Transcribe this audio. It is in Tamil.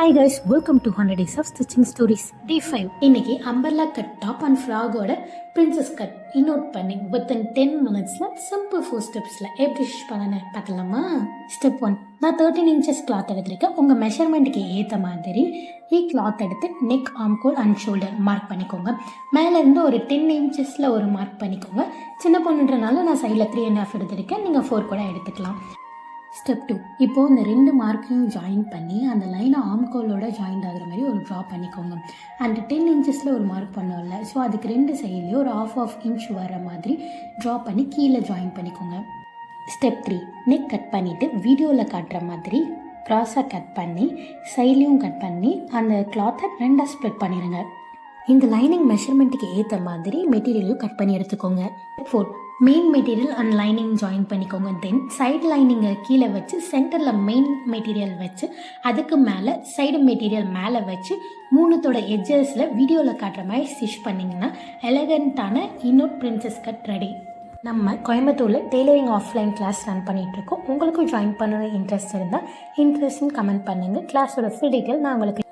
Hi guys, welcome to 100 Days of Stitching Stories Day 5. இன்னைக்கு அம்பர்லா கட் டாப் அண்ட் ஃப்ராகோட பிரின்சஸ் கட் இனோட் பண்ணி வித்தின் 10 மினிட்ஸ்ல சிம்பிள் 4 ஸ்டெப்ஸ்ல எப்படி ஸ்டிச் பண்ண பார்க்கலாமா? ஸ்டெப் 1, நான் 13 inches கிளாத் எடுத்திருக்கேன். உங்க மெஷர்மெண்ட்டுக்கு ஏற்ற மாதிரி கிளாத் எடுத்து neck, armhole and shoulder mark பண்ணிக்கோங்க. மேலே இருந்து ஒரு 10 inchesல ஒரு மார்க் பண்ணிக்கோங்க. சின்ன பொண்ணுன்றனால நான் சைடில் 3.5 எடுத்திருக்கேன். நீங்கள் 4 கூட எடுத்துக்கலாம். ஸ்டெப் 2, இப்போது இந்த 2 மார்க்கையும் ஜாயின் பண்ணி அந்த லைனை ஆர்ம்ஹோலோட ஜாயிண்ட் ஆகிற மாதிரி ஒரு ட்ரா பண்ணிக்கோங்க. அண்ட் 10 inchesல ஒரு மார்க் பண்ணோம்ல, ஸோ அதுக்கு 2 சைட்லேயும் ஒரு half inch வர மாதிரி ட்ரா பண்ணி கீழே ஜாயின் பண்ணிக்கோங்க. ஸ்டெப் 3, நெக் கட் பண்ணிவிட்டு வீடியோவில் காட்டுற மாதிரி க்ராஸாக கட் பண்ணி சைட்லேயும் கட் பண்ணி அந்த கிளாத்தை 2ஆக ஸ்ப்ளிட் பண்ணிடுங்க. இந்த லைனிங் மெஷர்மெண்ட்டுக்கு ஏற்ற மாதிரி மெட்டீரியலையும் கட் பண்ணி எடுத்துக்கோங்க. Step 4, main material and lining join பண்ணிக்கோங்க. தென் சைடு லைனிங்கை கீழே வச்சு சென்டரில் மெயின் மெட்டீரியல் வச்சு அதுக்கு மேலே சைடு மெட்டீரியல் மேலே வச்சு 3தோட எட்ஜஸில் வீடியோவில் காட்டுற மாதிரி ஸ்டிச் பண்ணிங்கன்னா எலகண்ட்டான இனோட் பிரின்சஸ் கட் ரெடி. நம்ம கோயம்புத்தூரில் டெய்லரிங் ஆஃப்லைன் கிளாஸ் ரன் பண்ணிகிட்ருக்கோம். உங்களுக்கும் ஜாயின் பண்ணணும் இன்ட்ரெஸ்ட் இருந்தால் இன்ட்ரெஸ்ட்னு கமெண்ட் பண்ணுங்கள். கிளாஸோட ஃபுல் டீட்டெயில் நான் உங்களுக்கு